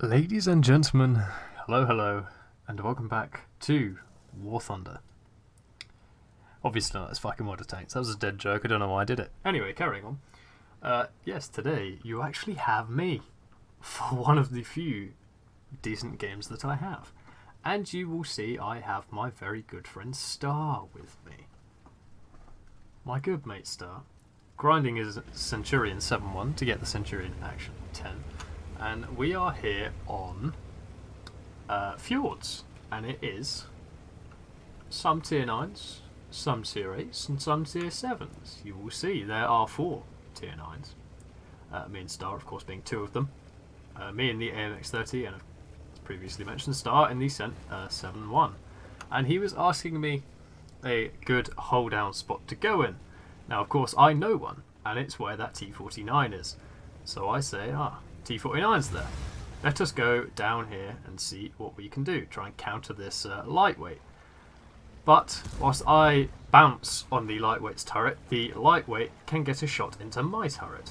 Ladies and gentlemen, hello, and welcome back to War Thunder. Obviously not as fucking Water Tanks, that was a dead joke, I don't know why I did it. Anyway, carrying on. Yes, today you actually have me for one of the few decent games that I have. And you will see I have my very good friend Star with me. My good mate Star. Grinding is Centurion 7-1 to get the Centurion Action 10. And we are here on Fjords, and it is some tier 9s, some tier 8s, and some tier 7s. You will see there are 4 tier 9s. Me and Star, of course, being 2 of them. Me in the AMX-30, and as previously mentioned, Star in the 7-1. And he was asking me a good hold down spot to go in. Now, of course, I know one, and it's where that T49 is. So I say, T49's there. Let us go down here and see what we can do. Try and counter this lightweight. But whilst I bounce on the lightweight's turret, the lightweight can get a shot into my turret.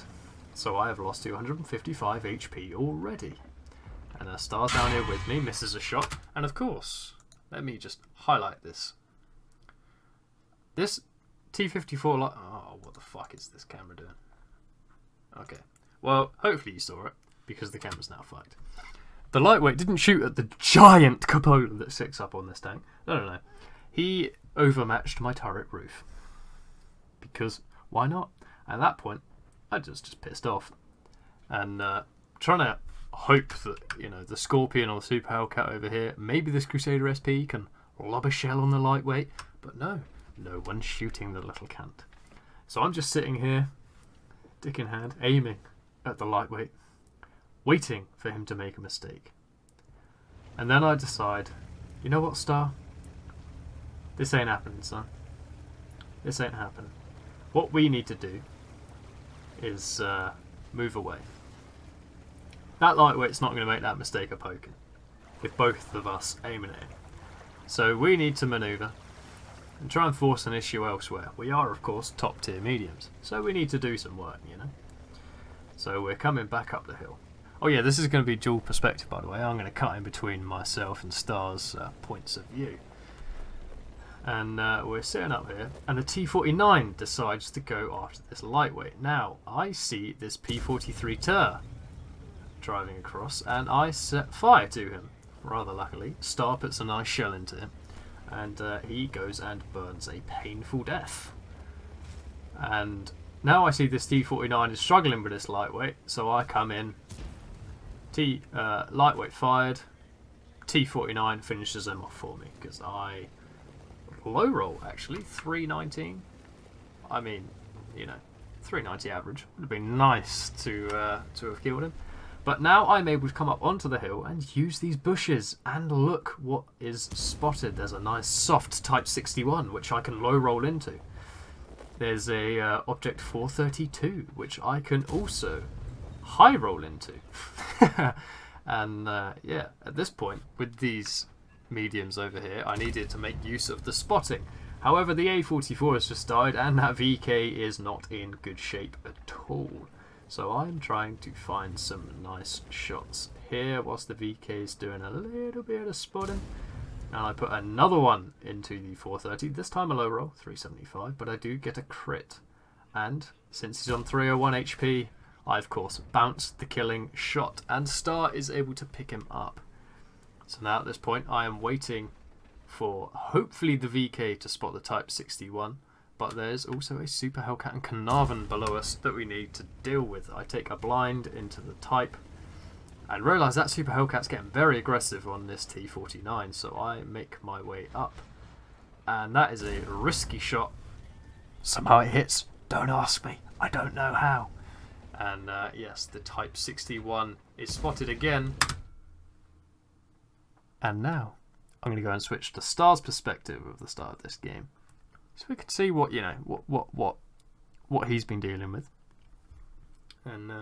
So I have lost 255 HP already. And Star's down here with me, misses a shot. And of course, let me just highlight this. This T54 light... Oh, what the fuck is this camera doing? Okay. Well, hopefully you saw it, because the camera's now fucked. The lightweight didn't shoot at the giant cupola that sits up on this tank. No. He overmatched my turret roof. Because, why not? At that point, I just pissed off. And trying to hope that, the Scorpion or the Super Hellcat over here, maybe this Crusader SP can lob a shell on the lightweight. But no one's shooting the little cunt. So I'm just sitting here, dick in hand, aiming at the lightweight, waiting for him to make a mistake. And then I decide, you know what, Star? This ain't happening, son. This ain't happening. What we need to do is move away. That lightweight's not going to make that mistake of poking, with both of us aiming at him. So we need to manoeuvre and try and force an issue elsewhere. We are, of course, top tier mediums, so we need to do some work, So we're coming back up the hill. Oh yeah, this is going to be dual perspective, by the way. I'm going to cut in between myself and Star's points of view. And we're sitting up here, and the T49 decides to go after this lightweight. Now, I see this P43 Tur driving across, and I set fire to him. Rather luckily, Star puts a nice shell into him, and he goes and burns a painful death. And now I see this T49 is struggling with this lightweight, so I come in. Lightweight fired. T49 finishes them off for me because I low roll actually 319. I mean, 390 average would have been nice to have killed him. But now I'm able to come up onto the hill and use these bushes, and look what is spotted. There's a nice soft Type 61 which I can low roll into. There's a Object 432 which I can also high roll into. And at this point with these mediums over here, I needed to make use of the spotting. However, the A44 has just died, and that VK is not in good shape at all. So I'm trying to find some nice shots here whilst the VK is doing a little bit of spotting. And I put another one into the 430, this time a low roll, 375, but I do get a crit. And since he's on 301 HP, I of course bounced the killing shot, and Star is able to pick him up. So now at this point I am waiting for hopefully the VK to spot the Type 61, but there's also a Super Hellcat and Carnarvon below us that we need to deal with. I take a blind into the Type and realise that Super Hellcat's getting very aggressive on this T49, so I make my way up. And that is a risky shot. Somehow it hits. Don't ask me. I don't know how. And yes, the Type 61 is spotted again. And now I'm going to go and switch to Star's perspective of the start of this game, so we can see what what he's been dealing with, and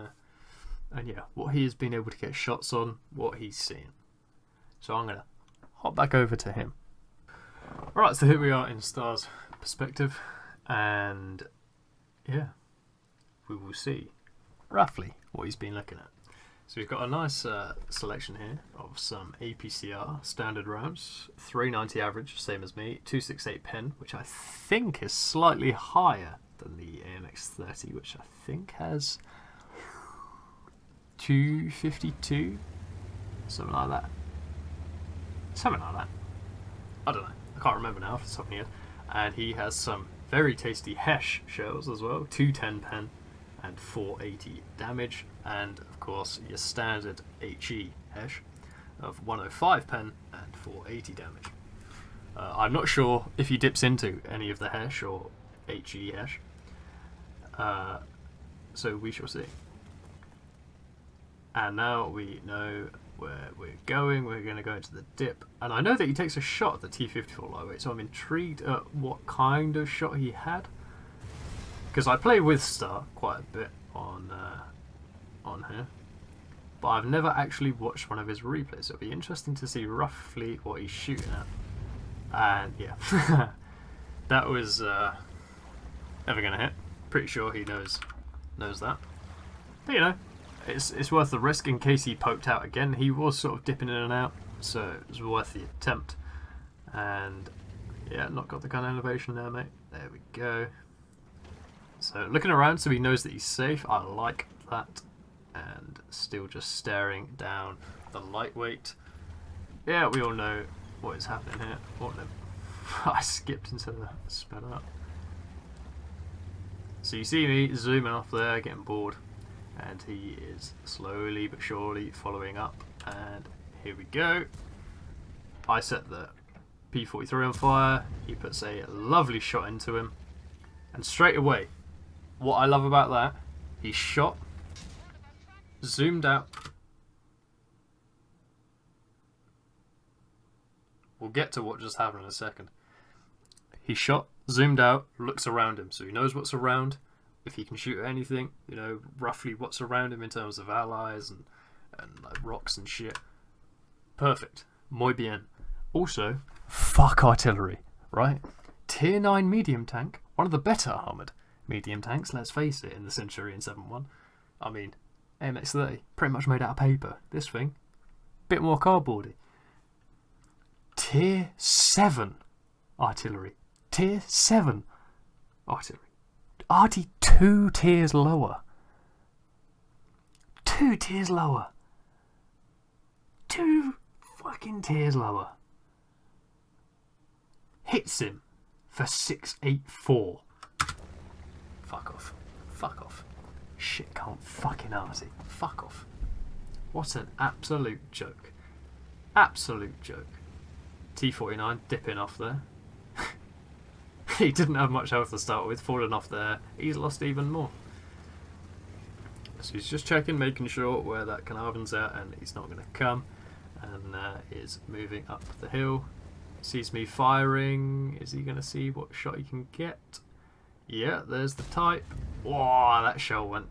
yeah, what he has been able to get shots on, what he's seeing. So I'm going to hop back over to him. Alright, so here we are in Star's perspective, and yeah, we will see roughly what he's been looking at. So we've got a nice selection here of some APCR standard rounds, 390 average, same as me, 268 pen, which I think is slightly higher than the AMX30, which I think has 252, something like that. Something like that. I don't know. I can't remember now off the top of my head. And he has some very tasty Hesh shells as well, 210 pen and 480 damage, and of course your standard HE Hesh of 105 pen and 480 damage. I'm not sure if he dips into any of the Hesh or HE Hesh, so we shall see. And now we know where we're going. We're going to go into the dip, and I know that he takes a shot at the T54 lightweight, so I'm intrigued at what kind of shot he had, because I play with Star quite a bit on here, but I've never actually watched one of his replays. So it'll be interesting to see roughly what he's shooting at. And yeah, that was never gonna hit. Pretty sure he knows that. But you know, it's worth the risk in case he poked out again. He was sort of dipping in and out, so it was worth the attempt. And yeah, not got the gun elevation there, mate. There we go. So looking around so he knows that he's safe. I like that. And still just staring down the lightweight. Yeah, we all know what is happening here. What the... I skipped into the sped up. So you see me zooming off there, getting bored. And he is slowly but surely following up. And here we go. I set the P43 on fire. He puts a lovely shot into him. And straight away, what I love about that, he shot, zoomed out. We'll get to what just happened in a second. He shot, zoomed out, looks around him, so he knows what's around. If he can shoot at anything, you know roughly what's around him in terms of allies and like rocks and shit. Perfect. Muy bien. Also, fuck artillery, right? Tier 9 medium tank, one of the better armoured medium tanks, let's face it, in the Centurion 7.1. I mean, AMX30, pretty much made out of paper. This thing, bit more cardboardy. Tier 7 artillery. Tier 7 artillery. Arty 2 tiers lower. 2 tiers lower. 2 fucking tiers lower. Hits him for 684. Fuck off. Fuck off. Shit can't fucking arty. Fuck off. What an absolute joke. Absolute joke. T49 dipping off there. He didn't have much health to start with, falling off there. He's lost even more. So he's just checking, making sure where that Carnarvon's at, and he's not going to come. And is moving up the hill. Sees me firing. Is he going to see what shot he can get? Yeah, there's the type. Wow, that shell went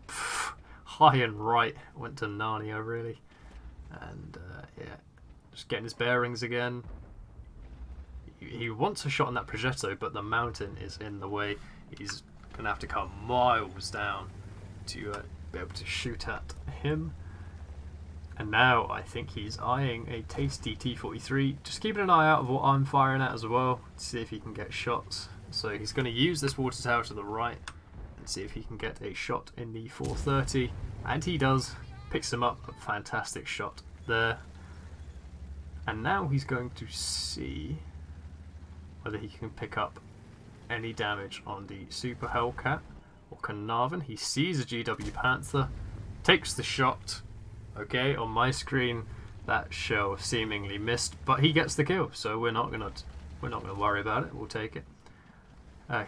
high and right. Went to Narnia, really. And yeah, just getting his bearings again. He wants a shot on that Progetto, but the mountain is in the way. He's going to have to come miles down to be able to shoot at him. And now I think he's eyeing a tasty T43. Just keeping an eye out of what I'm firing at as well, to see if he can get shots. So he's going to use this water tower to the right and see if he can get a shot in the 430. And he does. Picks him up. A fantastic shot there. And now he's going to see whether he can pick up any damage on the Super Hellcat or Carnarvon. He sees a GW Panther, takes the shot. Okay, on my screen that shell seemingly missed, but he gets the kill, so we're not gonna worry about it. We'll take it.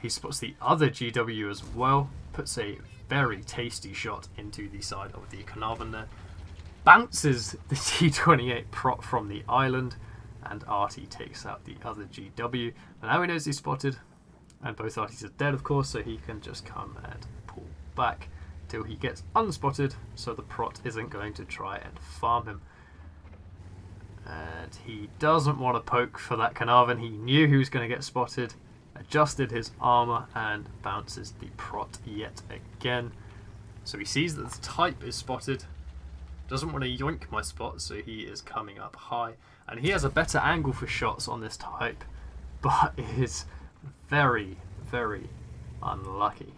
He spots the other GW as well, puts a very tasty shot into the side of the Carnarvon there, bounces the T28 prop from the island, and Arty takes out the other GW. And now he knows he's spotted, and both Arties are dead, of course, so he can just come and pull back till he gets unspotted, so the prot isn't going to try and farm him. And he doesn't want to poke for that Carnarvon. He knew he was going to get spotted, adjusted his armour, and bounces the prot yet again. So he sees that the type is spotted, Doesn't want to yoink my spot, so he is coming up high. And he has a better angle for shots on this type, but is very, very unlucky.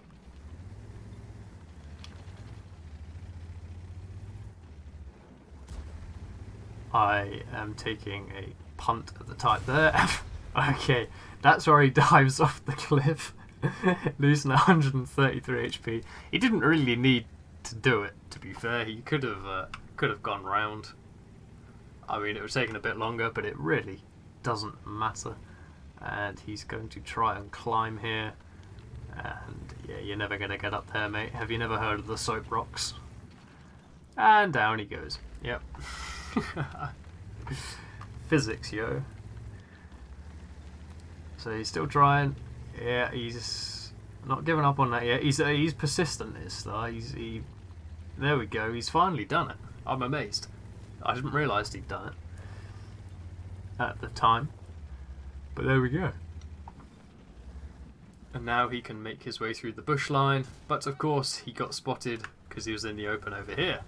I am taking a punt at the type there. Okay, that's where he dives off the cliff, losing 133 HP. He didn't really need to do it, to be fair. He could have gone round. I mean, it would have taken a bit longer, but it really doesn't matter. And he's going to try and climb here. And yeah, you're never going to get up there, mate. Have you never heard of the soap rocks? And down he goes. Yep. Physics, yo. So he's still trying. Yeah, he's not giving up on that yet. He's persistent, this star. There we go. He's finally done it. I'm amazed. I didn't realise he'd done it at the time. But there we go. And now he can make his way through the bush line. But of course, he got spotted because he was in the open over here.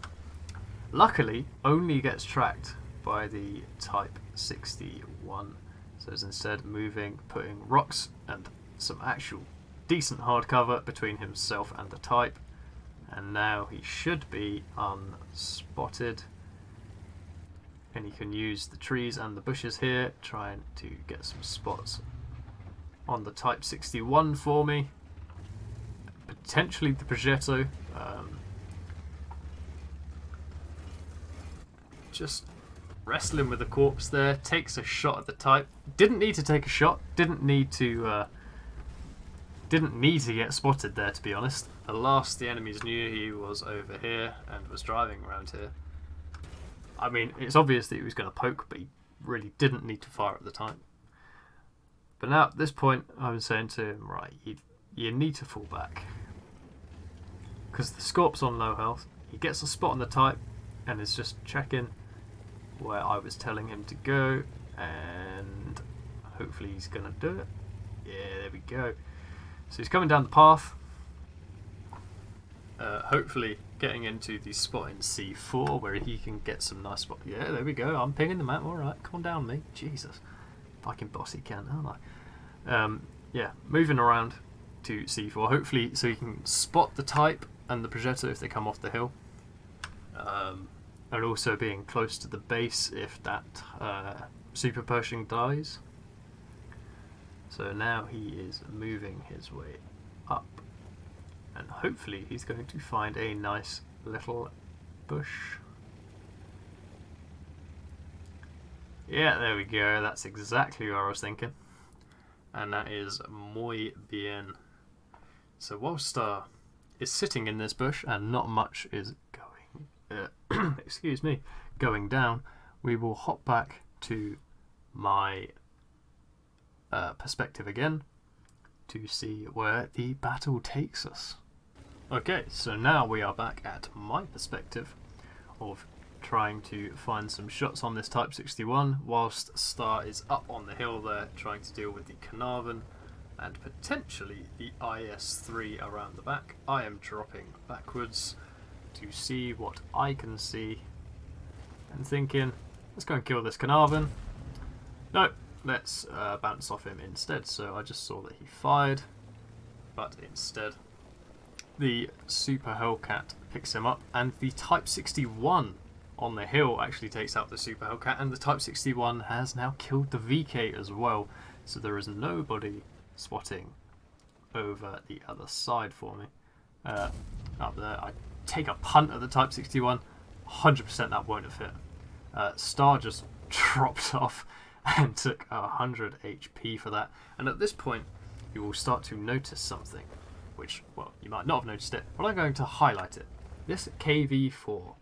Luckily, only gets tracked by the Type 61. So he's instead moving, putting rocks and some actual decent hard cover between himself and the Type. And now he should be unspotted. And he can use the trees and the bushes here, trying to get some spots on the Type 61 for me. Potentially the Progetto. Just wrestling with the corpse there, takes a shot at the Type. Didn't need to take a shot. Didn't need to get spotted there, to be honest. The last the enemies knew, he was over here and was driving around here. I mean, it's obvious that he was going to poke, but he really didn't need to fire at the time. But now at this point, I was saying to him, right, you need to fall back, because the Scorp's on low health. He gets a spot on the Type and is just checking where I was telling him to go, and hopefully he's going to do it. Yeah, there we go. So he's coming down the path, hopefully getting into the spot in C4 where he can get some nice spot. Yeah, there we go. I'm pinging the map. Alright, calm down, me. Jesus. Fucking bossy can, aren't I? Yeah, moving around to C4, hopefully so he can spot the Type and the Progetto if they come off the hill. And also being close to the base if that Super Pershing dies. So now he is moving his way up, and hopefully he's going to find a nice little bush. Yeah, there we go. That's exactly what I was thinking. And that is muy bien. So whilst is sitting in this bush and not much is going, excuse me, going down, we will hop back to my perspective again to see where the battle takes us. Okay, so now we are back at my perspective of trying to find some shots on this Type 61 whilst Star is up on the hill there trying to deal with the Carnarvon and potentially the IS-3 around the back. I am dropping backwards to see what I can see and thinking, let's go and kill this Carnarvon. No, let's bounce off him instead. So I just saw that he fired, but instead the Super Hellcat picks him up, and the Type 61 on the hill actually takes out the Super Hellcat, and the Type 61 has now killed the VK as well, so there is nobody spotting over the other side for me. Up there, I take a punt at the Type 61, 100% that won't have hit. Star just dropped off and took 100 HP for that, and at this point you will start to notice something, which, well, you might not have noticed it, but I'm going to highlight it. This KV4.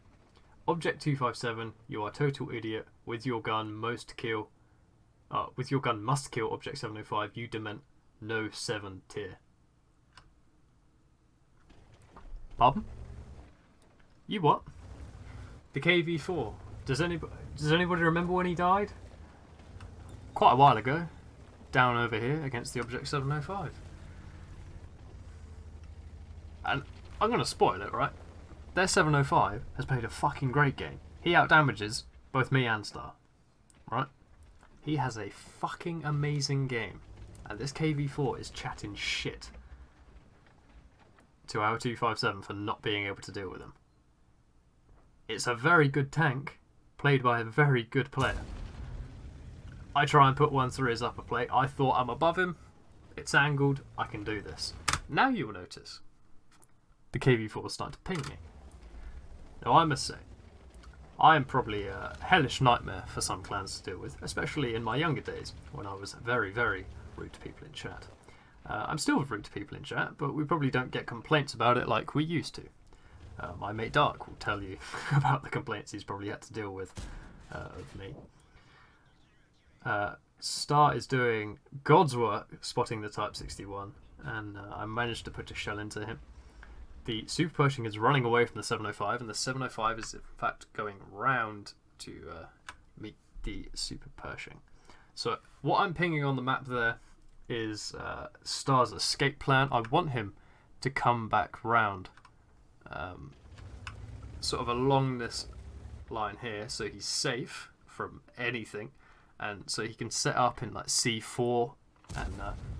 Object 257, you are total idiot. With your gun must kill Object 705, you dement no 7 tier. Pardon? You what? The KV4. Does anybody remember when he died? Quite a while ago. Down over here against the Object 705. And I'm going to spoil it, right? their 705 has played a fucking great game. He outdamages both me and Star. Right? He has a fucking amazing game. And this KV4 is chatting shit to our 257 for not being able to deal with him. It's a very good tank, played by a very good player. I try and put one through his upper plate. I thought I'm above him. It's angled. I can do this. Now you will notice the KV4 is starting to ping me. Now I must say, I am probably a hellish nightmare for some clans to deal with, especially in my younger days when I was very, very rude to people in chat. I'm still rude to people in chat, but we probably don't get complaints about it like we used to. My mate Dark will tell you about the complaints he's probably had to deal with of me. Star is doing God's work spotting the Type 61, and I managed to put a shell into him. The Super Pershing is running away from the 705, and the 705 is in fact going round to meet the Super Pershing. So what I'm pinging on the map there is Star's escape plan. I want him to come back round sort of along this line here, so he's safe from anything, and so he can set up in like C4 and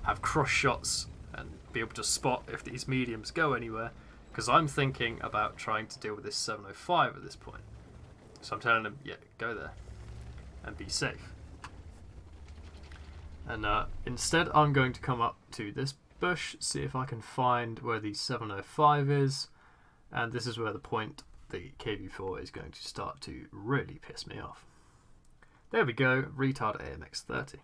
have cross shots and be able to spot if these mediums go anywhere, because I'm thinking about trying to deal with this 705 at this point. So I'm telling him, yeah, go there and be safe. And instead I'm going to come up to this bush, see if I can find where the 705 is, and this is where the point the KV4 is going to start to really piss me off. There we go, retard AMX30.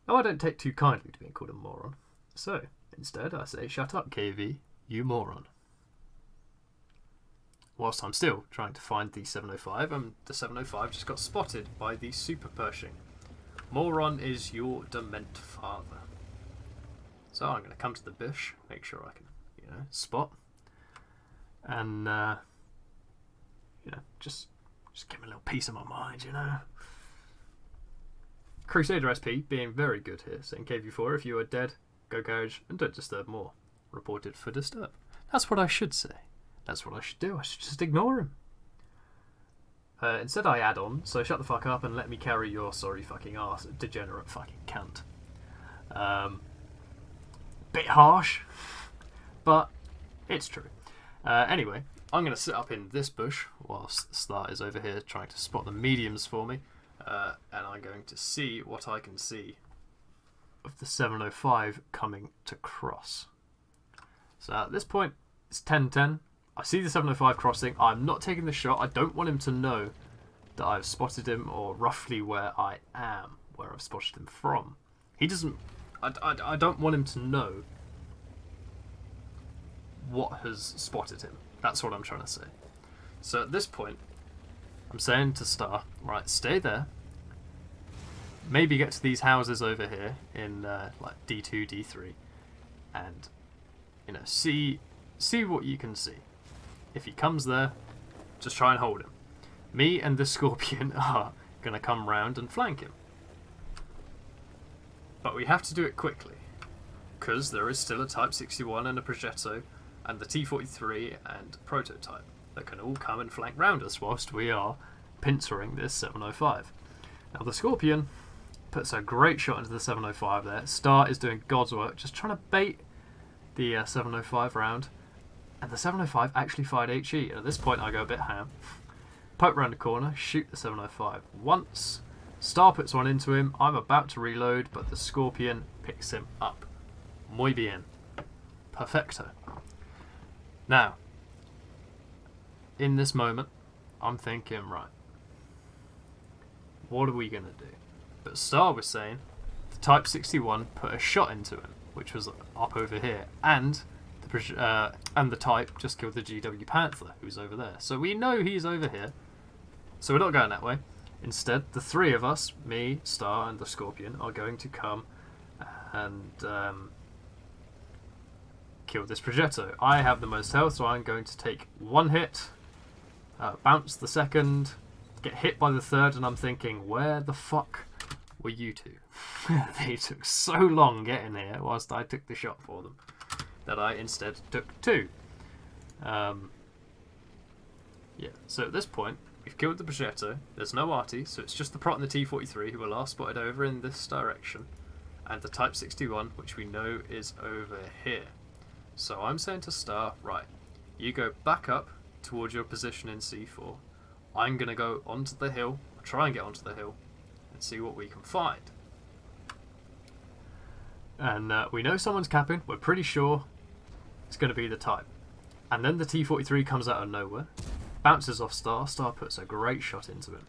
Oh, I don't take too kindly to being called a moron, so instead I say, shut up KV, you moron. Whilst I'm still trying to find the 705, and the 705 just got spotted by the Super Pershing. Moron is your dement father. So I'm going to come to the bush, make sure I can, spot, and just give me a little piece of my mind, Crusader SP being very good here, saying KV4, if you are dead, go garage and don't disturb more. Reported for disturb. That's what I should say. That's what I should do. I should just ignore him. Instead I add on, so shut the fuck up and let me carry your sorry fucking arse, degenerate fucking cunt. Bit harsh, but it's true. Anyway, I'm going to sit up in this bush whilst Star is over here trying to spot the mediums for me, and I'm going to see what I can see of the 705 coming to cross. So at this point, it's 10-10. I see the 705 crossing. I'm not taking the shot. I don't want him to know that I've spotted him or roughly where I am, where I've spotted him from. He doesn't... I don't want him to know what has spotted him. That's what I'm trying to say. So at this point, I'm saying to Star, right, stay there. Maybe get to these houses over here in like D2, D3, and see what you can see. If he comes there, just try and hold him. Me and the Scorpion are gonna come round and flank him. But we have to do it quickly, because there is still a Type 61 and a Progetto and the T43 and Prototype that can all come and flank round us whilst we are pincering this 705. Now the Scorpion puts a great shot into the 705 there. Star is doing God's work, just trying to bait the 705 round, and the 705 actually fired HE, and at this point I go a bit ham. Poke round the corner, shoot the 705 once. Star puts one into him. I'm about to reload, but the Scorpion picks him up. Muy bien. Perfecto. Now, in this moment, I'm thinking, right, what are we going to do? But Star was saying the Type 61 put a shot into him, which was up over here, and the Type just killed the GW Panther, who's over there. So we know he's over here. So we're not going that way. Instead, the three of us, me, Star, and the Scorpion, are going to come and kill this Progetto. I have the most health, so I'm going to take one hit, bounce the second, get hit by the third, and I'm thinking, where the fuck were you two? They took so long getting here whilst I took the shot for them that I instead took two. Yeah, so at this point, we've killed the Progetto. There's no Arty, so it's just the Prot and the T-43 who were last spotted over in this direction, and the Type 61, which we know is over here. So I'm saying to Star, right, you go back up towards your position in C4. I'm going to go onto the hill, try and get onto the hill, and see what we can find. And we know someone's capping. We're pretty sure it's going to be the Type. And then the T-43 comes out of nowhere, bounces off Star. Star puts a great shot into him.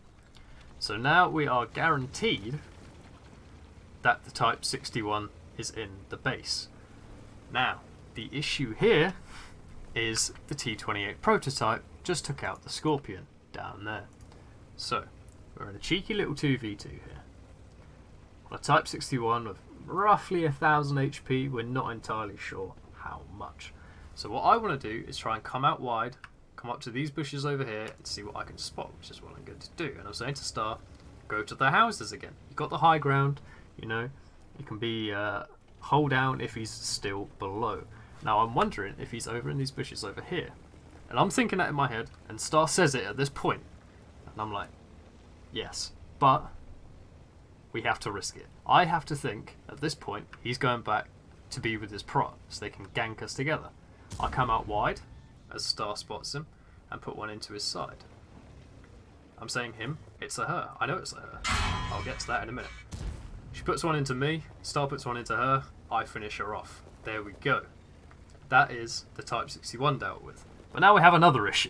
So now we are guaranteed that the Type 61 is in the base. Now, the issue here is the T-28 prototype just took out the Scorpion down there. So, we're in a cheeky little 2v2 here. On a Type 61 with roughly 1000 HP, we're not entirely sure how much. So what I want to do is try and come out wide, come up to these bushes over here and see what I can spot, which is what I'm going to do. And I'm saying to Star, go to the houses again. You've got the high ground, you know, you can be hold down if he's still below. Now I'm wondering if he's over in these bushes over here. And I'm thinking that in my head, and Star says it at this point. And I'm like, yes, but we have to risk it. I have to think, at this point, he's going back to be with his Prot, so they can gank us together. I come out wide, as Star spots him, and put one into his side. I'm saying him, it's a her. I know it's a her. I'll get to that in a minute. She puts one into me, Star puts one into her, I finish her off. There we go. That is the Type 61 dealt with. But now we have another issue.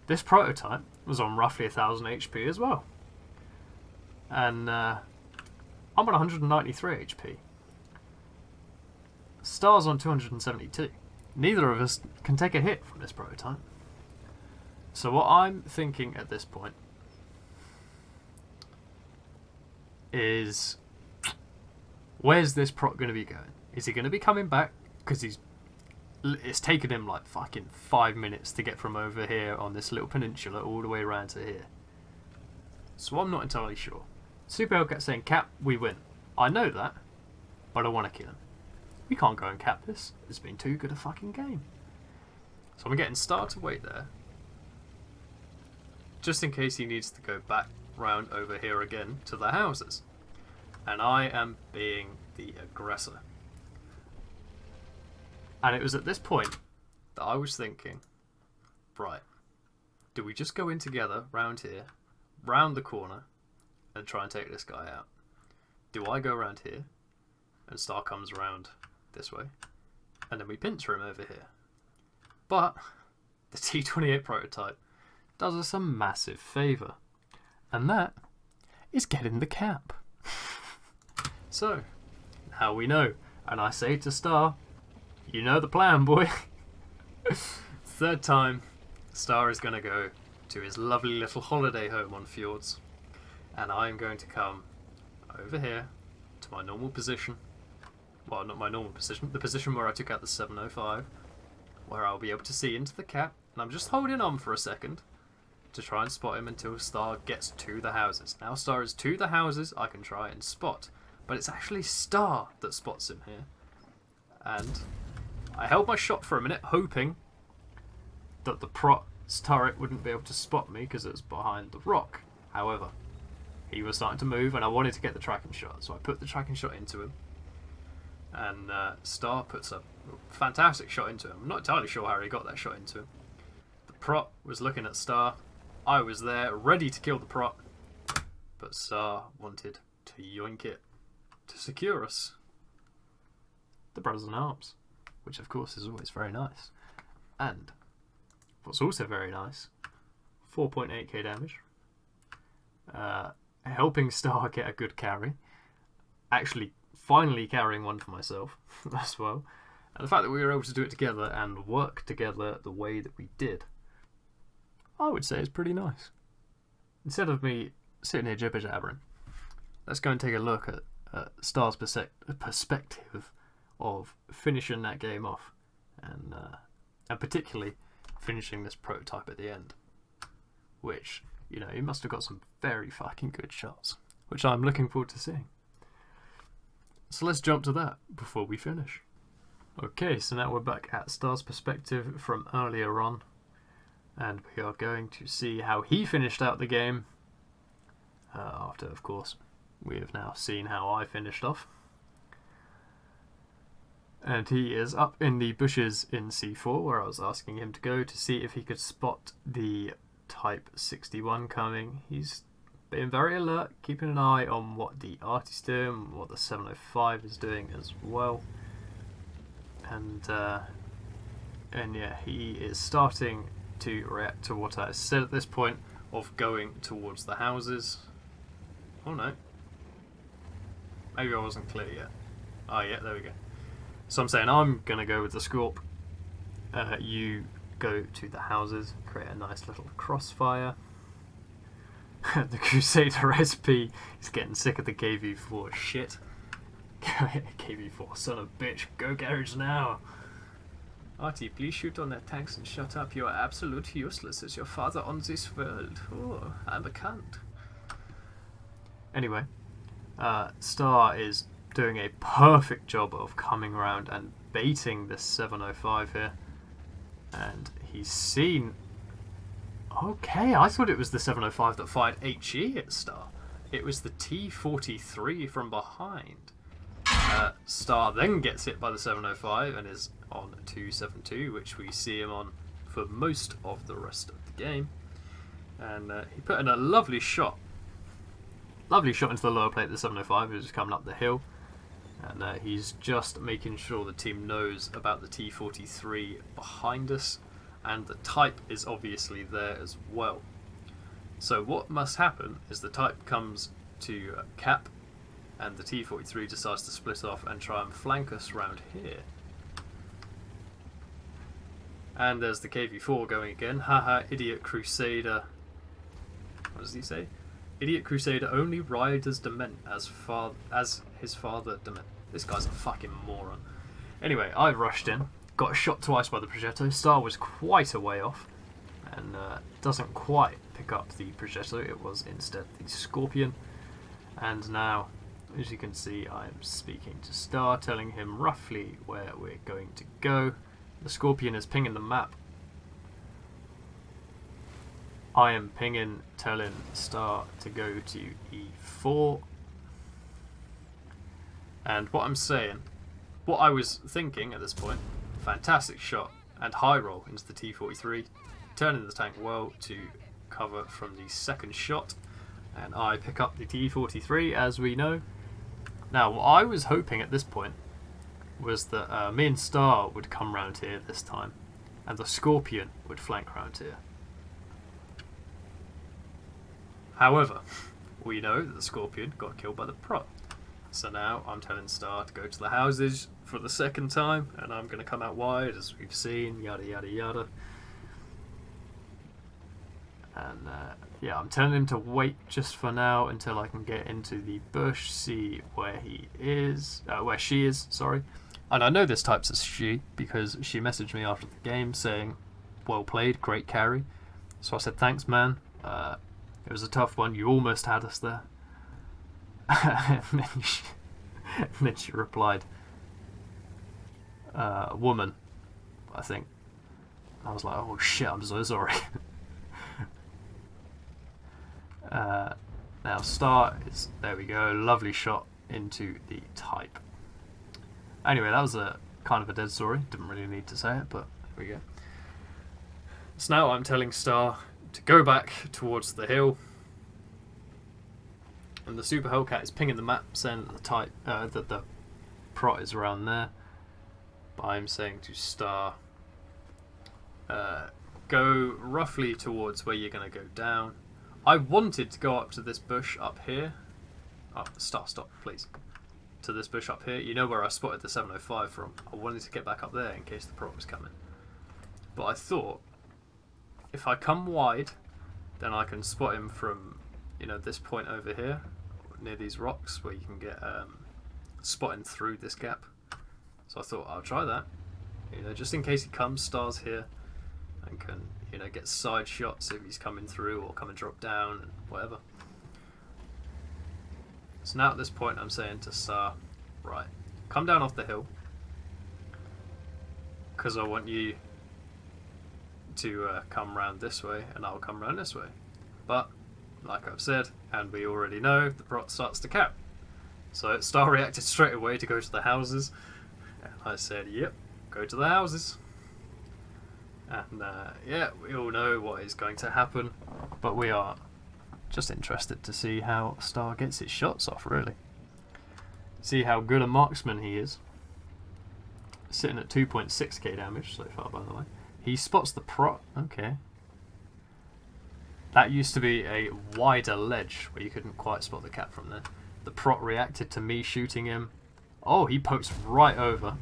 This prototype was on roughly 1000 HP as well. And I'm on 193 HP. Star's on 272. Neither of us can take a hit from this prototype. So what I'm thinking at this point is, where's this Prot going to be going? Is he going to be coming back? Because it's taken him like fucking 5 minutes to get from over here on this little peninsula all the way around to here. So I'm not entirely sure. Super Hellcat saying, Cap, we win. I know that, but I want to kill him. We can't go and cap this. It's been too good a fucking game. So I'm getting Star to wait there, just in case he needs to go back round over here again to the houses. And I am being the aggressor. And it was at this point that I was thinking, right, do we just go in together round here, round the corner, and try and take this guy out? Do I go around here, and Star comes around this way, and then we pincer him over here? But the T-28 prototype does us a massive favour, and that is getting the cap. So, now we know, and I say to Star, you know the plan, boy. Third time, Star is going to go to his lovely little holiday home on Fjords, and I'm going to come over here to my normal position. Well, not my normal position, the position where I took out the 705, where I'll be able to see into the cap, and I'm just holding on for a second to try and spot him until Star gets to the houses. Now Star is to the houses, I can try and spot, but it's actually Star that spots him here. And I held my shot for a minute, hoping that the Prot's turret wouldn't be able to spot me because it was behind the rock. However, he was starting to move and I wanted to get the tracking shot, so I put the tracking shot into him. And Star puts a fantastic shot into him. I'm not entirely sure how he got that shot into him. The Prot was looking at Star. I was there, ready to kill the Prot. But Star wanted to yoink it to secure us. The Brothers in Arms, which of course is always very nice. And what's also very nice, 4.8k damage. Helping Star get a good carry. Actually, finally carrying one for myself as well. And the fact that we were able to do it together and work together the way that we did, I would say is pretty nice. Instead of me sitting here jibber jabbering, let's go and take a look at Star's perspective of finishing that game off, and particularly finishing this prototype at the end, which, you know, he must have got some very fucking good shots, which I'm looking forward to seeing. So let's jump to that before we finish. Okay, so now we're back at Star's perspective from earlier on, and we are going to see how he finished out the game. After, of course, we have now seen how I finished off. And he is up in the bushes in C4, where I was asking him to go to see if he could spot the Type 61 coming. He's being very alert, keeping an eye on what the Artie's doing, what the 705 is doing as well. And yeah, he is starting to react to what I said at this point of going towards the houses. Oh no. Maybe I wasn't clear yet. Oh yeah, there we go. So I'm saying I'm going to go with the Scorp. You go to the houses, create a nice little crossfire. The Crusader SP is getting sick of the KV4 shit. KV4, son of a bitch, go garage now. Artie, please shoot on their tanks and shut up. You are absolutely useless as your father on this world. Oh, I'm a cunt. Anyway, Star is doing a perfect job of coming around and baiting this 705 here. And he's seen... Okay, I thought it was the 705 that fired HE at Star. It was the T-43 from behind. Star then gets hit by the 705 and is on 272, which we see him on for most of the rest of the game. And he put in a lovely shot. Lovely shot into the lower plate of the 705, who's coming up the hill. And he's just making sure the team knows about the T-43 behind us. And the Type is obviously there as well. So what must happen is the Type comes to cap, and the T-43 decides to split off and try and flank us round here. And there's the KV4 going again. Haha, idiot Crusader. What does he say? Idiot Crusader only rides as dement as his father dement. This guy's a fucking moron. Anyway, I rushed in, got shot twice by the Progetto. Star was quite a way off, and doesn't quite pick up the Progetto. It was instead the Scorpion. And now, as you can see, I'm speaking to Star, telling him roughly where we're going to go. The Scorpion is pinging the map. I am pinging, telling Star to go to E4. And what I'm saying, what I was thinking at this point, fantastic shot and high roll into the T-43, turning the tank well to cover from the second shot. And I pick up the T-43, as we know. Now, what I was hoping at this point was that me and Star would come round here this time, and the Scorpion would flank round here. However, we know that the Scorpion got killed by the Prot. So now I'm telling Star to go to the houses for the second time, and I'm going to come out wide, as we've seen, yada yada yada. And yeah, I'm telling him to wait just for now until I can get into the bush, see where he is, where she is, sorry. And I know this type's a she because she messaged me after the game saying, well played, great carry. So I said, thanks man, it was a tough one, you almost had us there. And then she replied, woman, I think. I was like, oh shit, I'm so sorry. Now Star is, there we go, lovely shot into the Type. Anyway, that was a kind of a dead story, didn't really need to say it, but there we go. So now I'm telling Star to go back towards the hill, and the Super Hellcat is pinging the map saying that the Type, that the Prot is around there. But I'm saying to Star, go roughly towards where you're going to go down. I wanted to go up to this bush up here. Oh, Star, stop, please. To this bush up here. You know where I spotted the 705 from. I wanted to get back up there in case the Prot was coming. But I thought, if I come wide, then I can spot him from, you know, this point over here, near these rocks, where you can get spotting through this gap. So I thought I'll try that. You know, just in case he comes, Star's here, and can, you know, get side shots if he's coming through or come and drop down and whatever. So now at this point I'm saying to Star, right, come down off the hill, because I want you to come round this way, and I'll come round this way. But like I've said, and we already know, the prot starts to cap. So Star reacted straight away to go to the houses, and I said, yep, go to the houses. And yeah, we all know what is going to happen, but we are just interested to see how Star gets his shots off, really. See how good a marksman he is. Sitting at 2.6k damage so far, by the way. He spots the prot. Okay. That used to be a wider ledge where you couldn't quite spot the cap from there. The prot reacted to me shooting him. Oh, he pokes right over.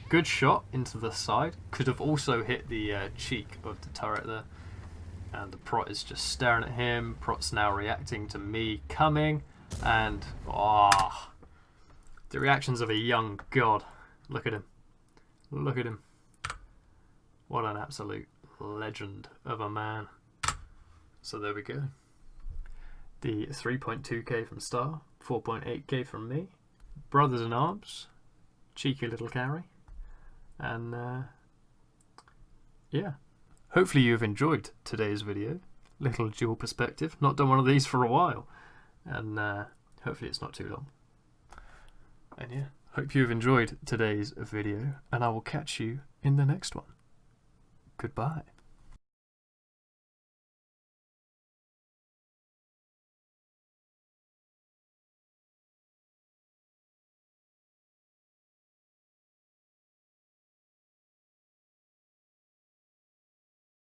Good shot into the side. Could have also hit the cheek of the turret there. And the prot is just staring at him. Prot's now reacting to me coming. And, the reactions of a young god. Look at him. Look at him. What an absolute legend of a man. So there we go. The 3.2k from Star. 4.8k from me. Brothers in arms. Cheeky little carry. And yeah, hopefully you've enjoyed today's video. Little dual perspective. Not done one of these for a while, and hopefully it's not too long. And yeah, hope you've enjoyed today's video, and I will catch you in the next one. Goodbye.